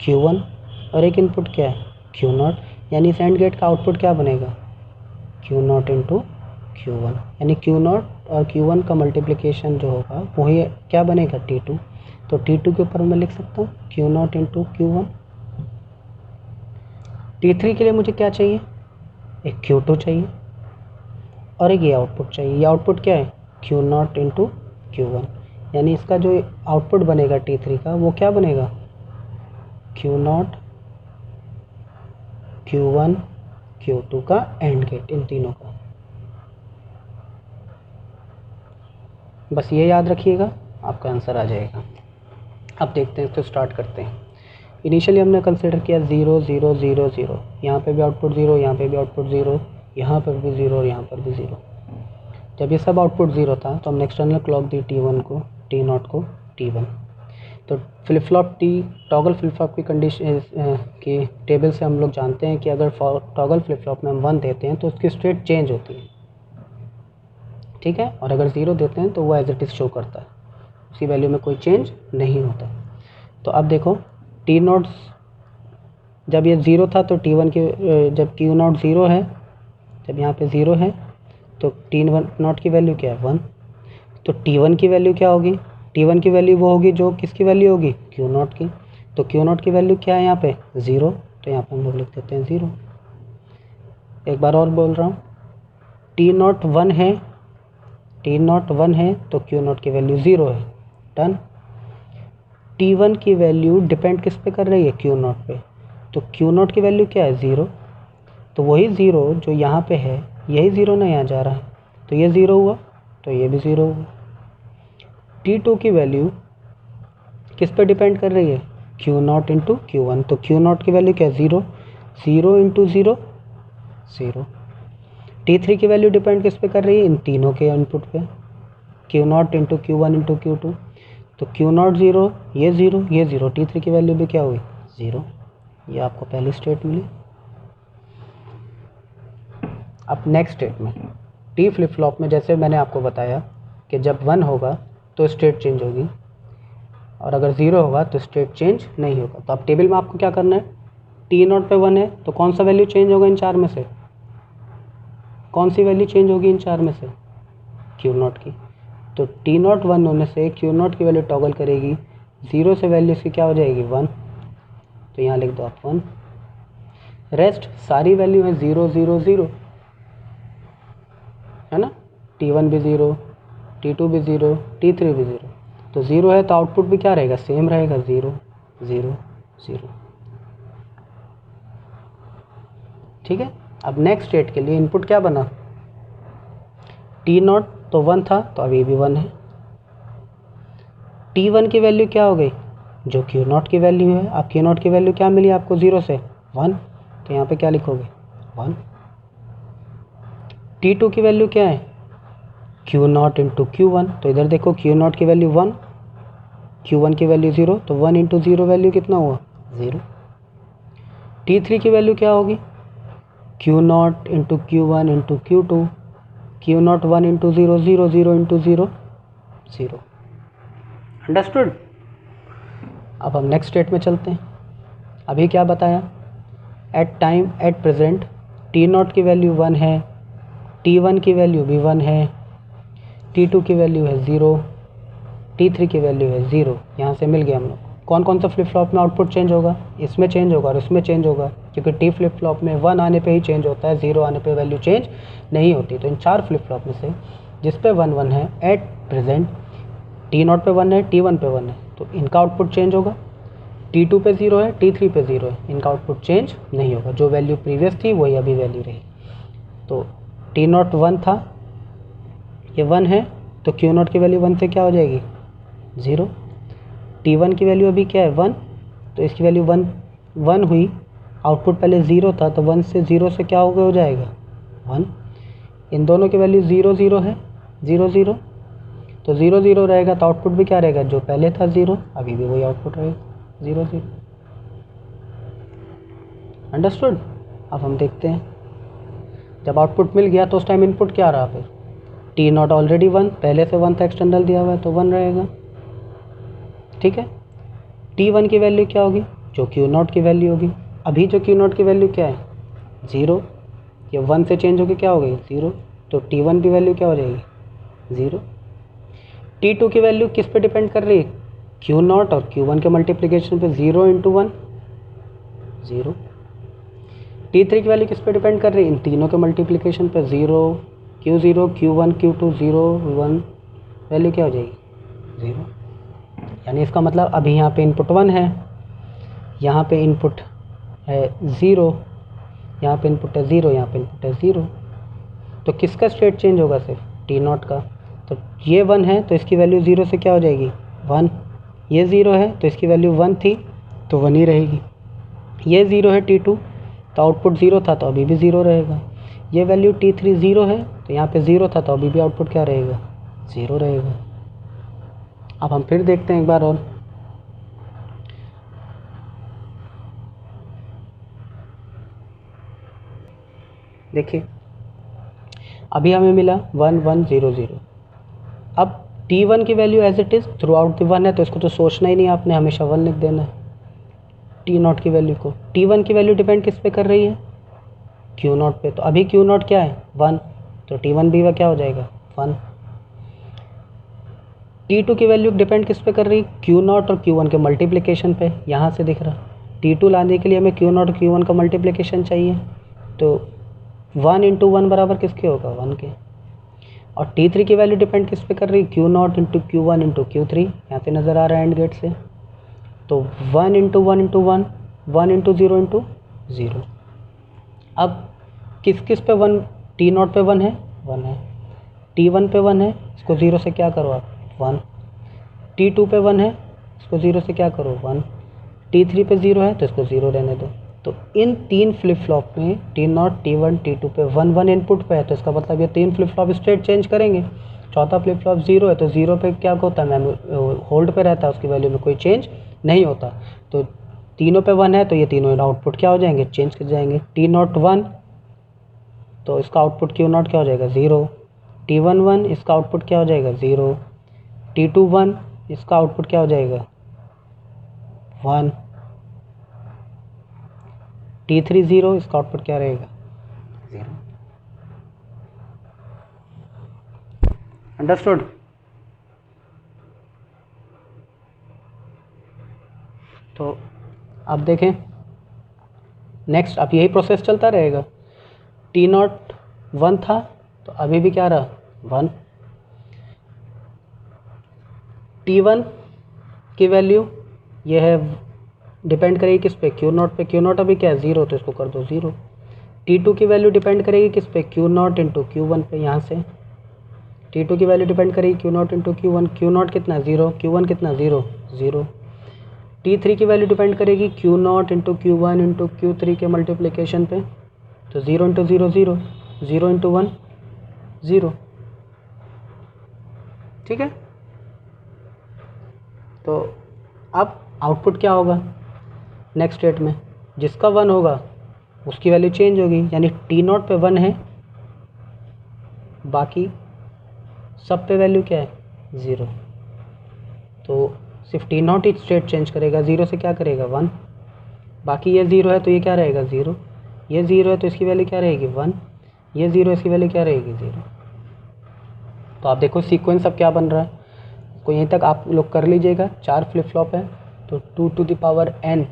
Q1, और एक इनपुट क्या है, Q0, यानी इस एंड गेट का आउटपुट क्या बनेगा, Q0 इंटू Q1, यानी Q0 और Q1 का मल्टीप्लिकेशन जो होगा वही क्या बनेगा, T2। तो T2 के ऊपर मैं लिख सकता हूँ Q0 इंटू Q1। T3 के लिए मुझे क्या चाहिए, एक Q2 चाहिए और एक ये आउटपुट चाहिए। ये आउटपुट क्या है, Q0 इंटू Q1, यानी इसका जो आउटपुट बनेगा T3 का वो क्या बनेगा, Q0 Q1 Q2 का एंड गेट, इन तीनों का। बस ये याद रखिएगा, आपका आंसर आ जाएगा। अब देखते हैं, तो स्टार्ट करते हैं। इनिशियली हमने कंसिडर किया 0 0 0 0, यहाँ पे भी आउटपुट 0, यहाँ पे भी आउटपुट 0, यहाँ पर भी 0 और यहाँ पर भी 0। जब ये सब आउटपुट 0 था तो हमने एक्सटर्नल क्लॉक दी T1 को, T0 को T1। तो flip flop T toggle flip flop की कंडीशन की टेबल से हम लोग जानते हैं कि अगर टॉगल फ्लिप फ्लॉप में हम 1 देते हैं तो उसकी स्टेट चेंज होती है, ठीक है, और अगर 0 देते हैं तो वो एज इट इज़ शो करता है, उसी वैल्यू में कोई चेंज नहीं होता। तो अब देखो टी नॉट जब ये 0 था तो T1 की जब Q नॉट 0 है, जब यहाँ पे 0 है तो T नॉट की वैल्यू क्या है 1, तो T1 की वैल्यू क्या होगी, T1 की वैल्यू वो होगी जो किसकी वैल्यू होगी Q नॉट की, तो Q नॉट की वैल्यू क्या है यहाँ पे 0, तो यहाँ पे हम लोग लिख देते हैं 0। एक बार और बोल रहा हूँ, T नॉट 1 है, T नॉट 1 है तो Q नॉट की वैल्यू 0 है, डन। T1 की वैल्यू डिपेंड किस पे कर रही है Q नॉट पे, तो Q नॉट की वैल्यू क्या है 0, तो वही 0 जो यहाँ पे है यही 0 ना यहाँ जा रहा है, तो ये 0 हुआ तो ये भी 0 हुआ। T2 की वैल्यू किस पे डिपेंड कर रही है Q नॉट इंटू Q1, तो Q नॉट की वैल्यू क्या है 0, 0 इंटू 0 0। T3 की वैल्यू डिपेंड किस पे कर रही है इन तीनों के इनपुट पे, Q not into Q1 into Q2, तो Q नॉट 0 ये 0 ये 0, T3 की वैल्यू भी क्या हुई 0, ये आपको पहली स्टेट मिली। अब नेक्स्ट स्टेट में टी फ्लिप फ्लॉप में जैसे मैंने आपको बताया कि जब 1 होगा तो स्टेट चेंज होगी और अगर 0 होगा तो स्टेट चेंज नहीं होगा। तो अब टेबल में आपको क्या करना है, टी नॉट पे 1 है तो कौन सा वैल्यू चेंज होगा इन चार में से, कौन सी वैल्यू चेंज होगी इन चार में से Q नॉट की, तो T नॉट 1 होने से Q नॉट की वैल्यू टॉगल करेगी, 0 से वैल्यू इसकी क्या हो जाएगी 1, तो यहाँ लिख दो आप 1, रेस्ट सारी वैल्यू है 0 0 0 है ना, T1 भी 0, T2 भी 0, T3 भी 0, तो 0 है तो आउटपुट भी क्या रहेगा सेम रहेगा 0 0 0, ठीक है। अब नेक्स्ट स्टेट के लिए इनपुट क्या बना, T नॉट तो 1 था तो अब ये भी 1 है, T1 की वैल्यू क्या हो गई जो Q नॉट की वैल्यू है, अब Q नॉट की वैल्यू क्या मिली आपको 0 से 1, तो यहाँ पे क्या लिखोगे 1। T2 की वैल्यू क्या है Q नॉट इंटू Q1, तो इधर देखो Q नॉट की वैल्यू 1, Q1 की वैल्यू 0, तो 1 इंटू 0 वैल्यू कितना हुआ 0। T3 की वैल्यू क्या होगी Q not into Q1 into Q2, Q not 1 into 0 0 0 into 0 0, understood. अब हम नेक्स्ट स्टेट में चलते हैं। अभी क्या बताया, at time at present T not की वैल्यू 1 है, T1 की वैल्यू भी 1 है, T2 की वैल्यू है 0, T3 की वैल्यू है 0, यहाँ से मिल गया हम लोग। कौन कौन सा फ्लिप फ्लॉप में आउटपुट चेंज होगा, इसमें चेंज होगा और इसमें चेंज होगा, क्योंकि टी फ्लिप फ्लॉप में 1 आने पे ही चेंज होता है, 0 आने पे वैल्यू चेंज नहीं होती। तो इन चार फ्लिप फ्लॉप में से जिस पे 1 1 है एट प्रेजेंट, T नॉट पे 1 है, T1 पे 1 है, तो इनका आउटपुट चेंज होगा। T2 पे 0 है, T3 पे 0 है, इनका आउटपुट चेंज नहीं होगा, जो वैल्यू प्रीवियस थी वही अभी वैल्यू रही। तो T नॉट 1 था, ये 1 है, तो Q नॉट की वैल्यू 1 से क्या हो जाएगी 0। T1 की वैल्यू अभी क्या है 1, तो इसकी वैल्यू 1 1 हुई, आउटपुट पहले 0 था तो 1 से 0 से क्या हो जाएगा 1, इन दोनों की वैल्यू 0 0 है 0 0, तो 0 0 रहेगा तो आउटपुट भी क्या रहेगा जो पहले था 0, अभी भी वही आउटपुट रहेगा 0 0, अंडरस्टूड। अब हम देखते हैं जब आउटपुट मिल गया तो उस टाइम इनपुट क्या रहा, फिर T नॉट ऑलरेडी 1 पहले से 1 था, एक्सटर्नल दिया हुआ है तो 1 रहेगा, ठीक है। T1 की वैल्यू क्या होगी जो Q नॉट की वैल्यू होगी, अभी जो Q नॉट की वैल्यू क्या है 0, ये 1 से चेंज होकर क्या हो गई 0, तो T1 की वैल्यू क्या हो जाएगी 0। T2 की वैल्यू किस पे डिपेंड कर रही है Q नॉट और Q1 के मल्टीप्लिकेशन पे, 0 इंटू 1 0। T3 की वैल्यू किस पे डिपेंड कर रही है इन तीनों के मल्टीप्लिकेशन पे, 0 Q0 Q1 Q2 0 1, वैल्यू क्या हो जाएगी 0। यानी इसका मतलब अभी यहाँ पे इनपुट 1 है, यहाँ पे इनपुट है 0, यहाँ पे इनपुट है 0, यहाँ पे इनपुट है 0, तो किसका स्टेट चेंज होगा सिर्फ T नॉट का, तो ये 1 है तो इसकी वैल्यू 0 से क्या हो जाएगी 1, ये 0 है तो इसकी वैल्यू 1 थी तो 1 ही रहेगी, ये 0 है T2 तो आउटपुट 0 था तो अभी भी 0 रहेगा, ये वैल्यू T3 0 है तो यहाँ पे 0 था तो अभी भी आउटपुट क्या रहेगा 0 रहेगा। अब हम फिर देखते हैं एक बार और, देखिए अभी हमें मिला 1 1 0 0। अब T1 की value as it is throughout the 1 है, तो इसको तो सोचना ही नहीं आपने, हमेशा 1 लिख देना है T0 की वैल्यू को। T1 की वैल्यू डिपेंड किस पे कर रही है, Q0 पे, तो अभी Q0 क्या है 1, तो T1 भी वह क्या हो जाएगा 1। T2 की वैल्यू डिपेंड किस पे कर रही है, Q0 और Q1 के मल्टीप्लिकेशन पे, यहाँ से दिख रहा। T2 लाने के लिए हमें Q0 और Q1 का मल्टीप्लिकेशन चाहिए, तो 1 इंटू 1 बराबर किसके होगा 1 के। और T3 की वैल्यू डिपेंड किस पे कर रही है, Q0 into Q1 into Q3, यहाँ से नज़र आ रहा है एंड गेट से, तो 1 इंटू 1 इंटू 1, 1 इंटू 0 इंटू 0। अब किस किस पे 1, T0 पे 1 है, 1 है, T1 पे 1 है, इसको 0 से क्या करो आप 1, T2 पे 1 है, इसको 0 से क्या करो 1, T3 पे 0 है तो इसको 0 रहने दो। तो इन तीन फ्लिप फ्लॉप में T0 T1 T2 पे 1 1 इनपुट पे है, तो इसका मतलब ये तीन फ्लिप फ्लॉप स्टेट चेंज करेंगे। चौथा फ्लिप फ्लॉप 0 है, तो 0 पे क्या होता है, होल्ड पे रहता है, उसकी वैल्यू में कोई चेंज नहीं होता। तो तीनों पे 1 है, तो ये तीनों आउटपुट क्या हो जाएंगे, चेंज कर जाएंगे। T0 1, तो इसका आउटपुट Q0 क्या हो जाएगा 0। T1 1, इसका आउटपुट क्या हो जाएगा 0। T2 1, इसका आउटपुट क्या हो जाएगा 1। T3 0, इसका आउटपुट क्या रहेगा 0। अंडरस्टूड। तो अब देखें नेक्स्ट, अब यही प्रोसेस चलता रहेगा। T0 1 था, तो अभी भी क्या रहा 1। T1 की वैल्यू ये है, डिपेंड करेगी किस पे, Q0 पे, Q0 अभी क्या है 0, तो इसको कर दो 0। T2 की वैल्यू डिपेंड करेगी किस पे, Q0 इंटू Q1 पे, यहाँ से T2 की वैल्यू डिपेंड करेगी Q0 इंटू Q1, Q0 कितना 0, Q1 कितना 0 0। T3 की वैल्यू डिपेंड करेगी Q0 into Q1 into Q3 के मल्टीप्लिकेशन पे, तो 0 इंटू 0 0, 0 इंटू 1 0, ठीक है। तो अब आउटपुट क्या होगा नेक्स्ट स्टेट में, जिसका 1 होगा उसकी वैल्यू चेंज होगी, यानी T0 पे 1 है, बाकी सब पे वैल्यू क्या है 0। तो सिर्फ T0 ही स्टेट चेंज करेगा, 0 से क्या करेगा 1, बाकी ये 0 है तो ये क्या रहेगा 0, ये 0 है तो इसकी वैल्यू क्या रहेगी 1, ये 0 इसकी वैल्यू क्या रहेगी 0। तो आप देखो सीक्वेंस अब क्या बन रहा है, को यहीं तक आप लोग कर लीजिएगा। 4 फ्लिप फ्लॉप है, तो 2 to the power n,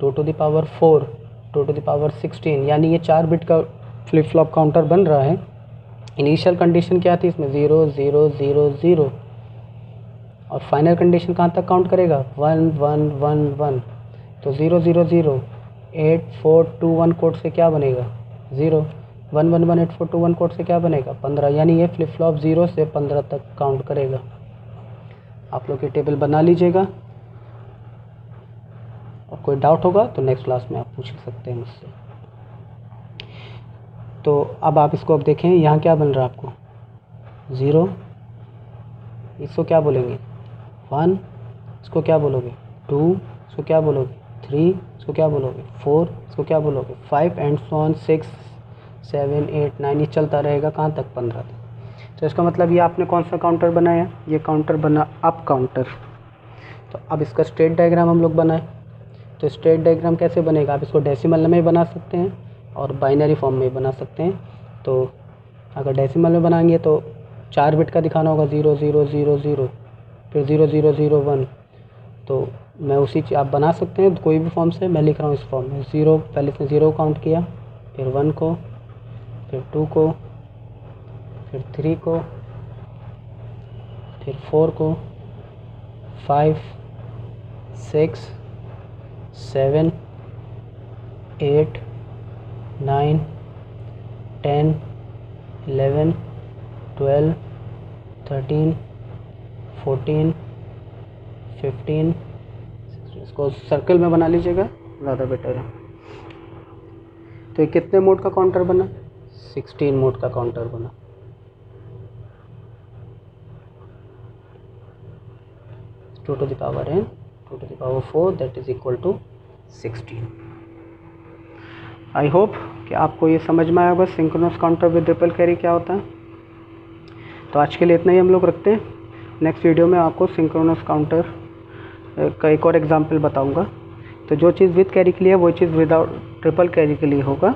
2 to the power 4, 2 to the power 16, यानी ये 4 बिट का फ्लिप फ्लॉप काउंटर बन रहा है। इनिशियल कंडीशन क्या थी इसमें 0 0 0 0, और फाइनल कंडीशन कहाँ तक काउंट करेगा 1 1 1 1, तो 0 0 0 8 4 2 1 कोड से क्या बनेगा 0, 1 1 1 8 4 2 1 कोड से क्या बनेगा 15, यानी ये फ्लिप फ्लॉप 0 से 15 तक काउंट करेगा। आप लोग ये टेबल बना लीजिएगा, और कोई डाउट होगा तो नेक्स्ट क्लास में आप पूछ सकते हैं मुझसे। तो अब आप इसको अब देखें, यहाँ क्या बन रहा है आपको 0, इसको क्या बोलेंगे 1, इसको क्या बोलोगे 2, इसको क्या बोलोगे 3, इसको क्या बोलोगे 4, इसको क्या बोलोगे 5, एंड सो ऑन 6 7 8 9, ये चलता रहेगा कहाँ तक 15 तक। तो इसका मतलब ये आपने कौन सा काउंटर बनाया, ये काउंटर बना अप काउंटर। तो अब इसका स्टेट डायग्राम हम लोग बनाए, तो स्टेट डायग्राम कैसे बनेगा, आप इसको डेसिमल में बना सकते हैं और बाइनरी फॉर्म में बना सकते हैं। तो अगर डेसिमल में बनाएंगे तो 4 बिट का दिखाना होगा 0 0 0 0, फिर 0 0 0 1, तो मैं उसी आप बना सकते हैं कोई भी फॉर्म से, मैं लिख रहा हूँ इस फॉर्म में 0, पहले इसने 0 काउंट किया, फिर 1 को, फिर 2 को, फिर 3 को, फिर 4 को, 5 6 7 8 9 10 11 12 13 14 15, इसको सर्कल में बना लीजिएगा ज़्यादा बेटर है। तो ये कितने मोड का काउंटर बना, 16 मोड का काउंटर बना। Two to the power n, 2 to the power 4, that is equal to 16। I hope कि आपको ये समझ में आया होगा synchronous counter with ripple carry क्या होता है। तो आज के लिए इतना ही हम लोग रखते हैं। नेक्स्ट वीडियो में आपको सिंक्रोनस काउंटर का एक और एग्जांपल बताऊंगा। तो जो चीज़ विद कैरी के लिए है वो चीज़ विदाउट ट्रिपल कैरी के लिए होगा।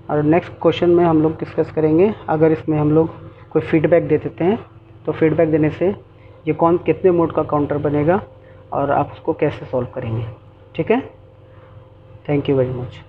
और नेक्स्ट क्वेश्चन में हम लोग डिस्कस करेंगे, अगर इसमें हम लोग कोई फीडबैक दे देते हैं तो फीडबैक देने से ये कौन कितने मोड का काउंटर बनेगा और आप उसको कैसे सॉल्व करेंगे। ठीक है, थैंक यू वेरी मच।